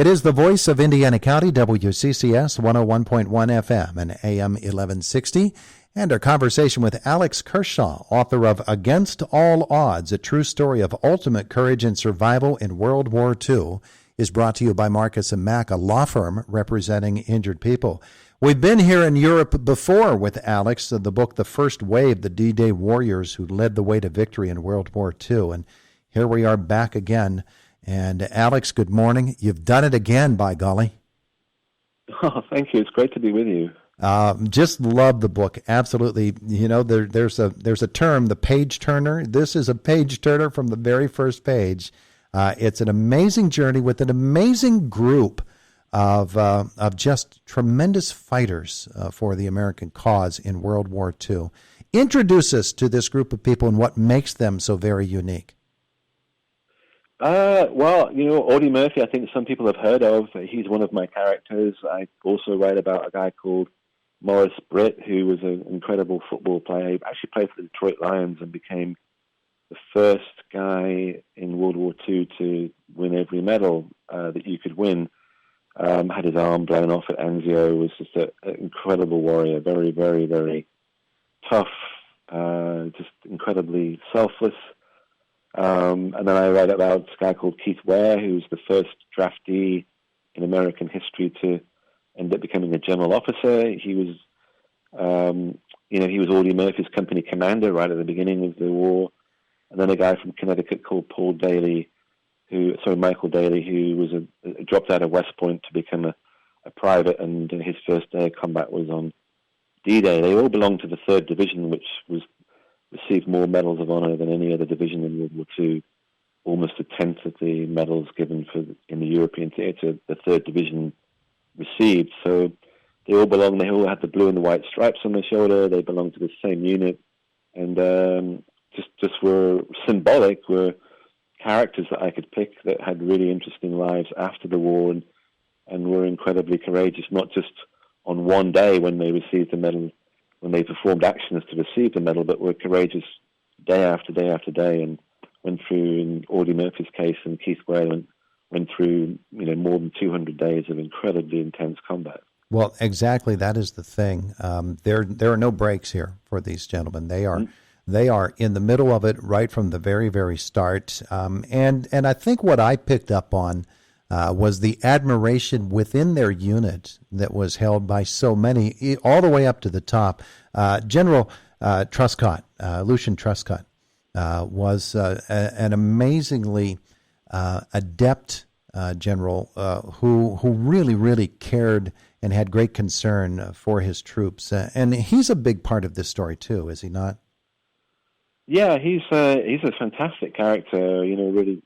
It is the voice of Indiana County, WCCS 101.1 FM and AM 1160. And our conversation with Alex Kershaw, author of Against All Odds, a true story of ultimate courage and survival in World War II, is brought to you by Marcus & Mack, a law firm representing injured people. We've been here in Europe before with Alex, the book The First Wave, the D-Day Warriors who led the way to victory in World War II. And here we are back again. And Alex, good morning. You've done it again, by golly. Oh, thank you. It's great to be with you. Just love the book. Absolutely. You know, there's a term, the page turner. This is a page turner from the very first page. It's an amazing journey with an amazing group of just tremendous fighters for the American cause in World War II. Introduce us to this group of people and what makes them so very unique. Well, you know, Audie Murphy, I think some people have heard of. He's one of my characters. I also write about a guy called Morris Britt, who was an incredible football player. He actually played for the Detroit Lions and became the first guy in World War II to win every medal that you could win. Had his arm blown off at Anzio, was just an incredible warrior, very, very, very tough, just incredibly selfless. And then I read about this guy called Keith Ware, who was the first draftee in American history to end up becoming a general officer. He was, he was Audie Murphy's company commander right at the beginning of the war. And then a guy from Connecticut called Michael Daly, who was dropped out of West Point to become a private, and his first day of combat was on D-Day. They all belonged to the 3rd Division, which received more medals of honor than any other division in World War II. Almost a tenth of the medals given in the European theater, the 3rd Division received. So they all had the blue and the white stripes on their shoulder. They belonged to the same unit, and just were symbolic, were characters that I could pick that had really interesting lives after the war and were incredibly courageous, not just on one day when they received the medal, when they performed actions to receive the medal, but were courageous day after day after day, and went through, in Audie Murphy's case and Keith Whalen, went through more than 200 days of incredibly intense combat. Well, exactly. That is the thing. There are no breaks here for these gentlemen. They are in the middle of it right from the very, very start. And I think what I picked up on was the admiration within their unit that was held by so many, all the way up to the top. General Truscott, Lucian Truscott, was an amazingly adept general who really, really cared and had great concern for his troops. And he's a big part of this story, too, is he not? Yeah, he's a fantastic character, really,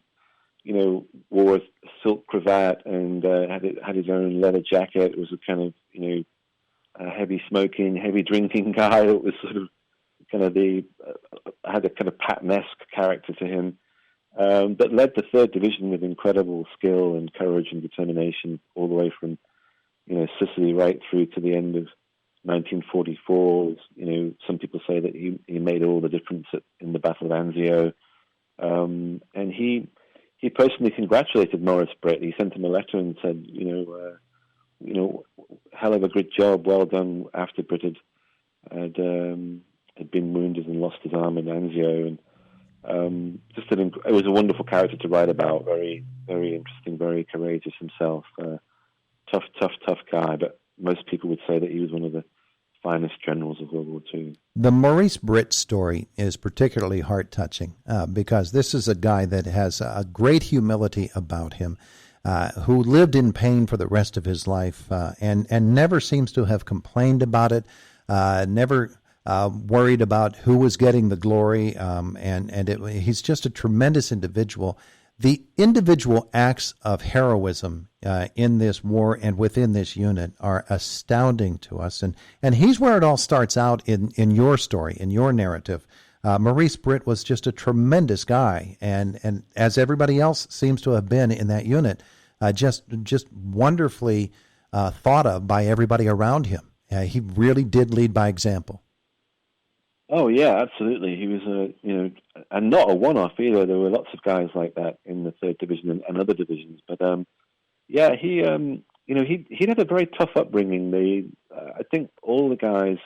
wore a silk cravat and had his own leather jacket. It was a kind of, a heavy smoking, heavy drinking guy. It was sort of kind of had a kind of Patton-esque character to him, but led the 3rd Division with incredible skill and courage and determination all the way from, Sicily right through to the end of 1944. Some people say that he made all the difference in the Battle of Anzio, and he personally congratulated Morris Britt. He sent him a letter and said, hell of a good job, well done. After Britt had been wounded and lost his arm in Anzio, and it was a wonderful character to write about. Very, very interesting, very courageous himself. Tough guy, but most people would say that he was one of the finest generals of World War II. The Maurice Britt story is particularly heart-touching because this is a guy that has a great humility about him, who lived in pain for the rest of his life and never seems to have complained about it, never worried about who was getting the glory, he's just a tremendous individual. The individual acts of heroism in this war and within this unit are astounding to us. And he's where it all starts out in your story, in your narrative. Maurice Britt was just a tremendous guy, and as everybody else seems to have been in that unit, just wonderfully thought of by everybody around him. He really did lead by example. Oh yeah, absolutely. He was and not a one-off either. There were lots of guys like that in the 3rd Division and other divisions. But Yeah, he had a very tough upbringing. I think all the guys,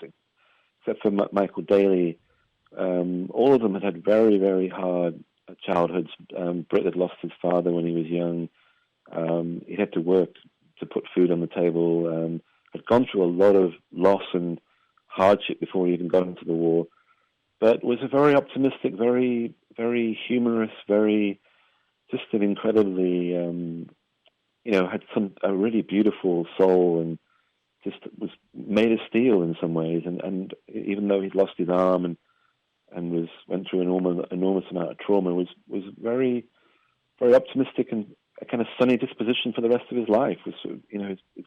except for Michael Daly, all of them had very, very hard childhoods. Britt had lost his father when he was young. He had to work to put food on the table. Had gone through a lot of loss and hardship before he even got into the war. But was a very optimistic, very, very humorous, very just an incredibly, had a really beautiful soul and just was made of steel in some ways. And even though he'd lost his arm and went through an enormous amount of trauma, was very, very optimistic and a kind of sunny disposition for the rest of his life. His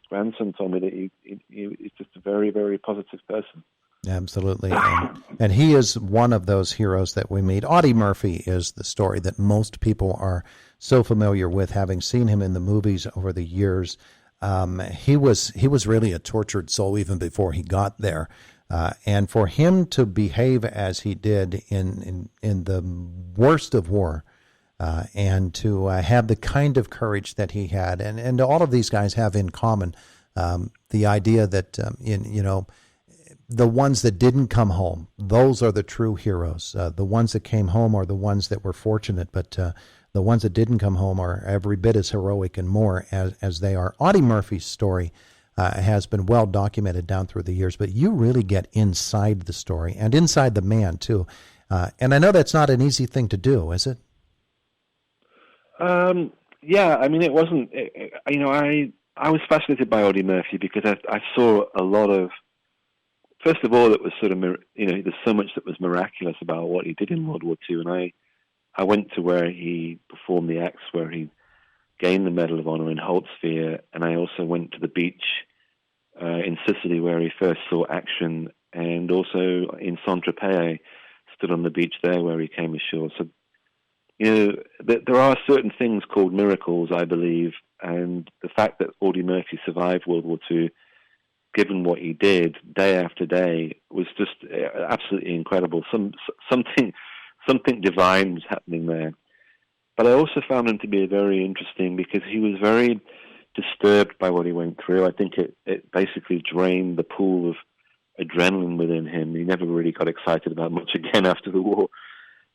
grandson told me that he's just a very, very positive person. Absolutely. And he is one of those heroes that we meet. Audie Murphy is the story that most people are so familiar with, having seen him in the movies over the years. He was really a tortured soul even before he got there. And for him to behave as he did in the worst of war, and to have the kind of courage that he had, and all of these guys have in common the idea that, the ones that didn't come home, those are the true heroes. The ones that came home are the ones that were fortunate, but the ones that didn't come home are every bit as heroic and more as they are. Audie Murphy's story has been well documented down through the years, but you really get inside the story and inside the man, too. And I know that's not an easy thing to do, is it? Yeah, I mean, it wasn't. I was fascinated by Audie Murphy because I saw a lot of. First of all, it was sort of, there's so much that was miraculous about what he did in World War II. And I went to where he performed the acts where he gained the Medal of Honor in Holtzfir. And I also went to the beach in Sicily where he first saw action. And also in Saint-Tropez, I stood on the beach there where he came ashore. So, there are certain things called miracles, I believe. And the fact that Audie Murphy survived World War II, given what he did day after day, was just absolutely incredible. Something divine was happening there. But I also found him to be very interesting because he was very disturbed by what he went through. I think it basically drained the pool of adrenaline within him. He never really got excited about much again after the war.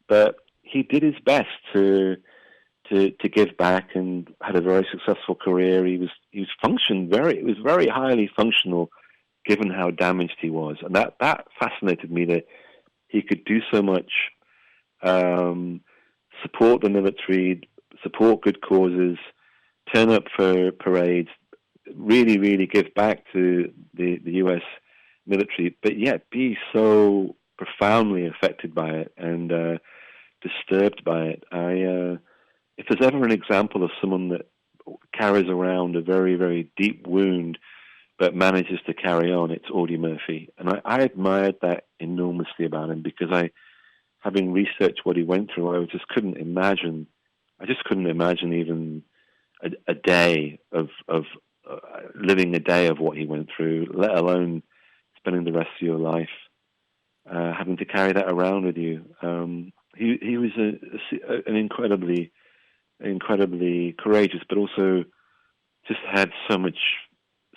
But he did his best to give back and had a very successful career. He was very highly functional given how damaged he was. And that fascinated me, that he could do so much, support the military, support good causes, turn up for parades, really, really give back to the U.S. military, but yet be so profoundly affected by it and disturbed by it. If there's ever an example of someone that carries around a very, very deep wound but manages to carry on, it's Audie Murphy. And I admired that enormously about him because having researched what he went through, I just couldn't imagine even a day of living a day of what he went through, let alone spending the rest of your life having to carry that around with you. He was an incredibly courageous, but also just had so much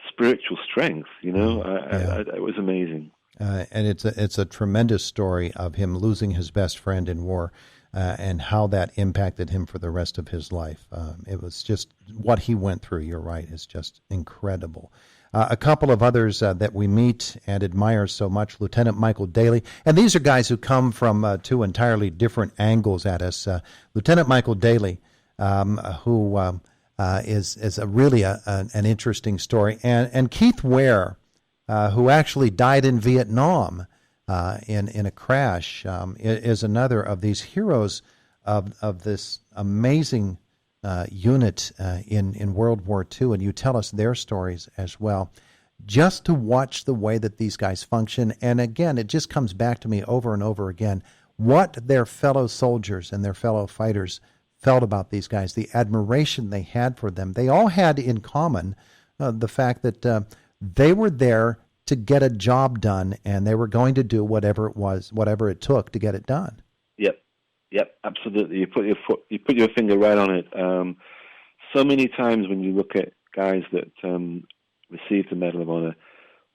spiritual strength. It was amazing. And it's a tremendous story of him losing his best friend in war, and how that impacted him for the rest of his life. It was just what he went through. You're right; is just incredible. A couple of others that we meet and admire so much, Lieutenant Michael Daly. And these are guys who come from two entirely different angles at us. Lieutenant Michael Daly, who is really an interesting story. And Keith Ware, who actually died in Vietnam in a crash, is another of these heroes of this amazing unit in World War II, and you tell us their stories as well. Just to watch the way that these guys function, and again, it just comes back to me over and over again, what their fellow soldiers and their fellow fighters felt about these guys, the admiration they had for them. They all had in common the fact that they were there to get a job done, and they were going to do whatever it took to get it done. Yep, absolutely. You put your finger right on it. so many times when you look at guys that received the Medal of Honor,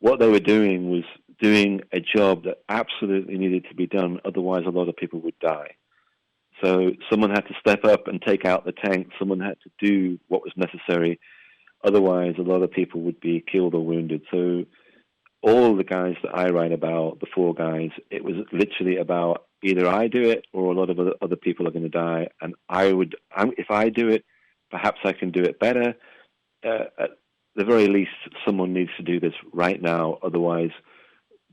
what they were doing was doing a job that absolutely needed to be done. Otherwise, a lot of people would die. So someone had to step up and take out the tank. Someone had to do what was necessary. Otherwise, a lot of people would be killed or wounded. So all the guys that I write about, the four guys, it was literally about either I do it or a lot of other people are going to die. And if I do it, perhaps I can do it better. At the very least, someone needs to do this right now. Otherwise,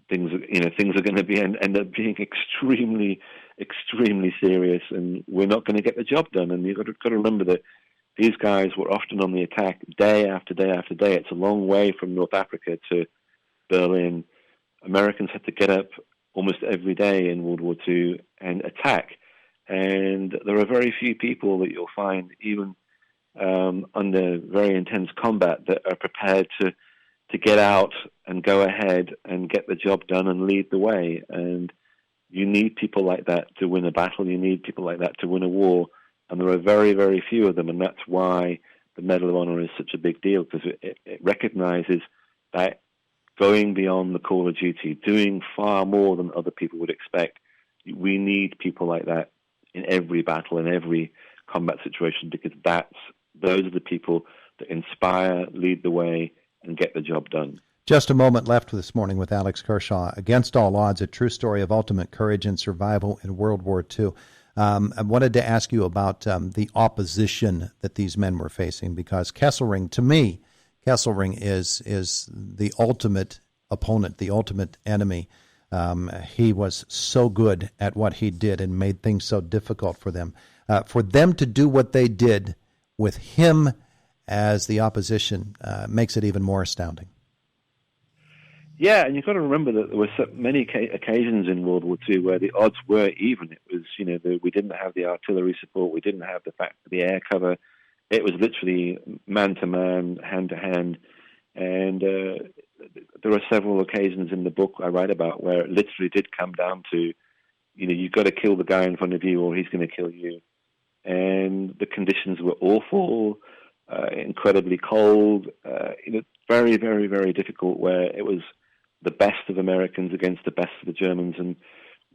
things are going to end up being extremely, extremely serious, and we're not going to get the job done. And you've got to remember that these guys were often on the attack day after day after day. It's a long way from North Africa to Berlin. Americans had to get up almost every day in World War II and attack. And there are very few people that you'll find, even under very intense combat, that are prepared to get out and go ahead and get the job done and lead the way. And you need people like that to win a battle. You need people like that to win a war. And there are very, very few of them. And that's why the Medal of Honor is such a big deal, because it recognizes that going beyond the call of duty, doing far more than other people would expect. We need people like that in every battle, in every combat situation, because those are the people that inspire, lead the way, and get the job done. Just a moment left this morning with Alex Kershaw. Against All Odds, a true story of ultimate courage and survival in World War II. I wanted to ask you about the opposition that these men were facing, because Kesselring, to me, is the ultimate opponent, the ultimate enemy. He was so good at what he did and made things so difficult for them. For them to do what they did with him as the opposition makes it even more astounding. Yeah, and you've got to remember that there were so many occasions in World War II where the odds were even. It was, we didn't have the artillery support, we didn't have the air cover. It was literally man-to-man, hand-to-hand. And there are several occasions in the book I write about where it literally did come down to, you've got to kill the guy in front of you or he's going to kill you. And the conditions were awful, incredibly cold, very, very, very difficult, where it was the best of Americans against the best of the Germans, and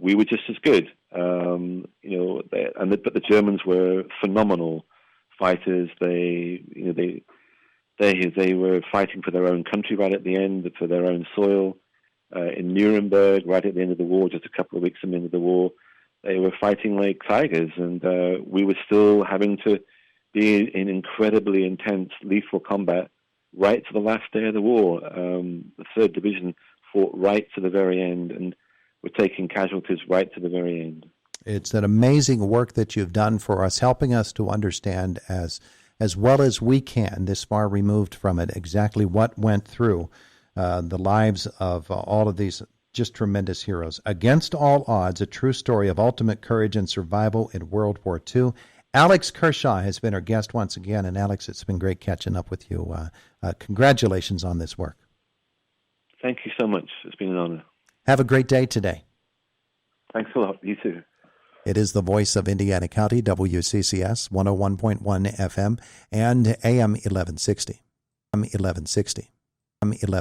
we were just as good. But the Germans were phenomenal fighters. They were fighting for their own country right at the end, for their own soil. In Nuremberg, right at the end of the war, just a couple of weeks from the end of the war, they were fighting like tigers, and we were still having to be in incredibly intense, lethal combat right to the last day of the war. The 3rd Division fought right to the very end, and were taking casualties right to the very end. It's an amazing work that you've done for us, helping us to understand as well as we can, this far removed from it, exactly what went through the lives of all of these just tremendous heroes. Against All Odds, a true story of ultimate courage and survival in World War II. Alex Kershaw has been our guest once again. And Alex, it's been great catching up with you. Congratulations on this work. Thank you so much. It's been an honor. Have a great day today. Thanks a lot. You too. It is the voice of Indiana County, WCCS, 101.1 FM and AM 1160.